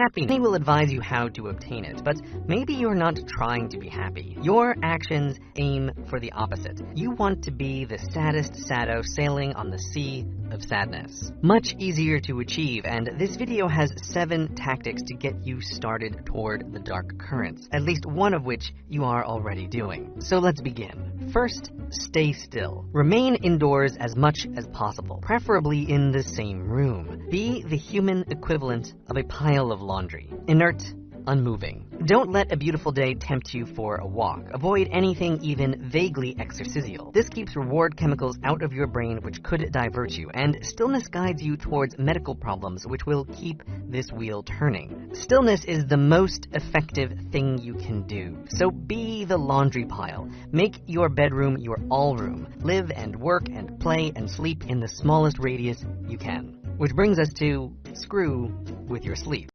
happiness. Many will advise you how to obtain it, but maybe you're not trying to be happy. Your actions aim for the opposite. You want to be the saddest sado sailing on the sea of sadness. Much easier to achieve, and this video has 7 tactics to get you started toward the dark currents, at least one of which you are already doing. So let's begin. First, stay still. Remain indoors as much as possible, preferably in the same room. Be the human equivalent of a pile of laundry. Inert, unmoving. Don't let a beautiful day tempt you for a walk. Avoid anything even vaguely exercisial. This keeps reward chemicals out of your brain, which could divert you, and stillness guides you towards medical problems, which will keep this wheel turning. Stillness is the most effective thing you can do. So be the laundry pile. Make your bedroom your all room. Live and work and play and sleep in the smallest radius you can. Which brings us to screw with your sleep.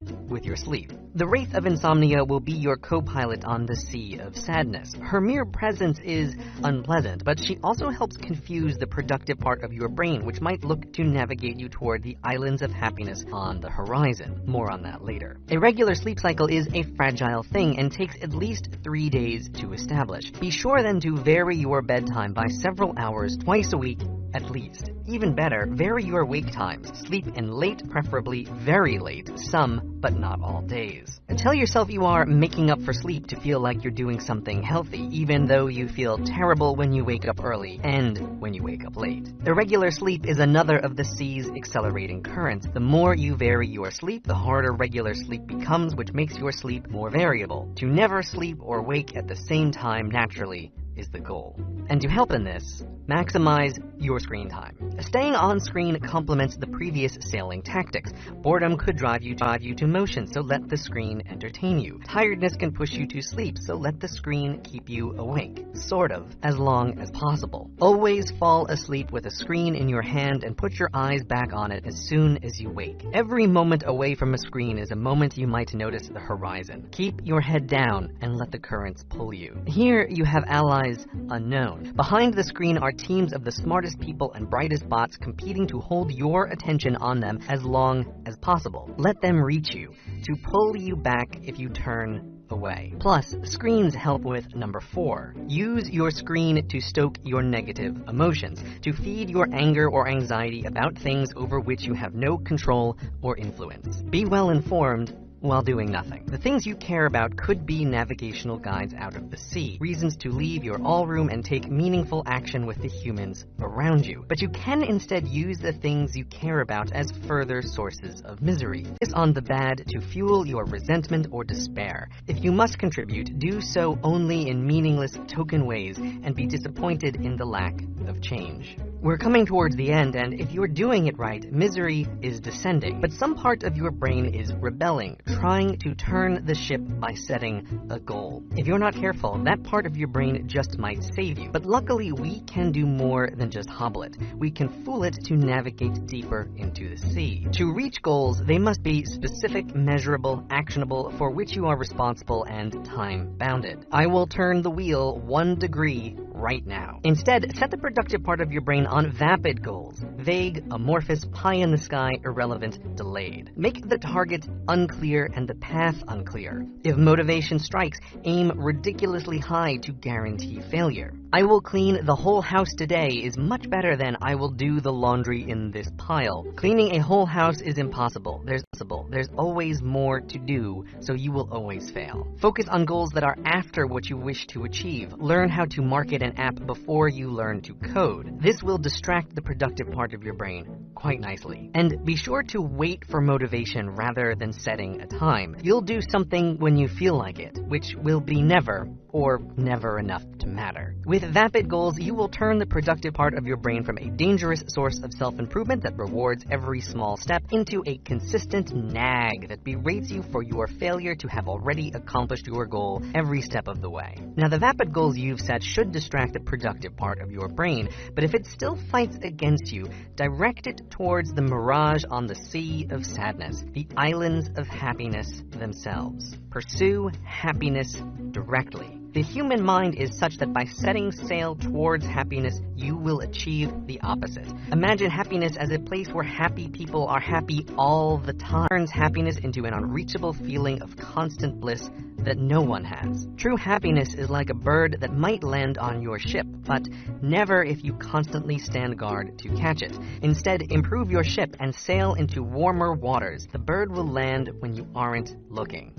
The Wraith of Insomnia will be your co-pilot on the sea of sadness. Her mere presence is unpleasant, but she also helps confuse the productive part of your brain, which might look to navigate you toward the islands of happiness on the horizon. More on that later. A regular sleep cycle is a fragile thing and takes at least 3 days to establish. Be sure then to vary your bedtime by several hours twice a week at least. Even better, vary your wake times. Sleep in late, preferably very late, some, but not all days. And tell yourself you are making up for sleep to feel like you're doing something healthy, even though you feel terrible when you wake up early and when you wake up late. Irregular sleep is another of the sea's accelerating currents. The more you vary your sleep, the harder regular sleep becomes, which makes your sleep more variable. To never sleep or wake at the same time naturally is the goal. And to help in this, maximize your screen time. Staying on screen complements the previous sailing tactics. Boredom could drive you to motion, so let the screen entertain you. Tiredness can push you to sleep, so let the screen keep you awake. Sort of, as long as possible. Always fall asleep with a screen in your hand and put your eyes back on it as soon as you wake. Every moment away from a screen is a moment you might notice the horizon. Keep your head down and let the currents pull you. Here you have allies unknown. Behind the screen are teams of the smartest people and brightest bots competing to hold your attention on them as long as possible. Let them reach you, to pull you back if you turn away. Plus, screens help with number 4. Use your screen to stoke your negative emotions, to feed your anger or anxiety about things over which you have no control or influence. Be well informed while doing nothing. The things you care about could be navigational guides out of the sea, reasons to leave your all room and take meaningful action with the humans around you. But you can instead use the things you care about as further sources of misery. Focus on the bad to fuel your resentment or despair. If you must contribute, do so only in meaningless token ways and be disappointed in the lack of change. We're coming towards the end, and if you're doing it right, misery is descending. But some part of your brain is rebelling, trying to turn the ship by setting a goal. If you're not careful, that part of your brain just might save you. But luckily, we can do more than just hobble it. We can fool it to navigate deeper into the sea. To reach goals, they must be specific, measurable, actionable, for which you are responsible and time-bounded. I will turn the wheel 1 degree right now. Instead, set the productive part of your brain on vapid goals. Vague, amorphous, pie-in-the-sky, irrelevant, delayed. Make the target unclear and the path unclear. If motivation strikes, aim ridiculously high to guarantee failure. I will clean the whole house today is much better than I will do the laundry in this pile. Cleaning a whole house is impossible. There's always more to do, so you will always fail. Focus on goals that are after what you wish to achieve. Learn how to market an app before you learn to code. This will distract the productive part of your brain quite nicely. And be sure to wait for motivation rather than setting a time. You'll do something when you feel like it, which will be never or never enough to matter. With vapid goals, you will turn the productive part of your brain from a dangerous source of self-improvement that rewards every small step into a consistent nag that berates you for your failure to have already accomplished your goal every step of the way. Now, the vapid goals you've set should distract the productive part of your brain, but if it still fights against you, direct it towards the mirage on the sea of sadness, the islands of happiness themselves. Pursue happiness directly. The human mind is such that by setting sail towards happiness, you will achieve the opposite. Imagine happiness as a place where happy people are happy all the time. It turns happiness into an unreachable feeling of constant bliss that no one has. True happiness is like a bird that might land on your ship, but never if you constantly stand guard to catch it. Instead, improve your ship and sail into warmer waters. The bird will land when you aren't looking.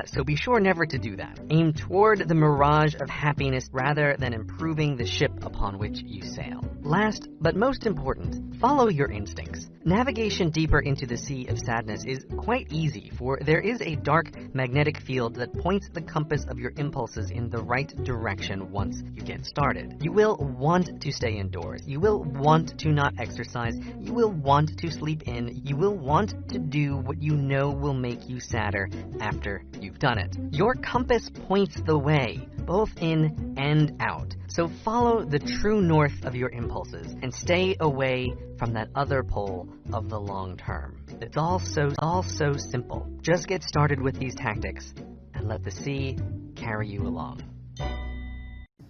So be sure never to do that. Aim toward the mirage of happiness rather than improving the ship upon which you sail. Last, but most important, follow your instincts. Navigation deeper into the sea of sadness is quite easy, for there is a dark magnetic field that points the compass of your impulses in the right direction once you get started. You will want to stay indoors. You will want to not exercise. You will want to sleep in. You will want to do what you know will make you sadder after you've done it. Your compass points the way, both in and out. So follow the true north of your impulses and stay away from that other pole of the long term. It's all so simple. Just get started with these tactics and let the sea carry you along.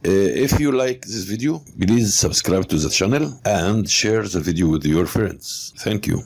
If you like this video, please subscribe to the channel and share the video with your friends. Thank you.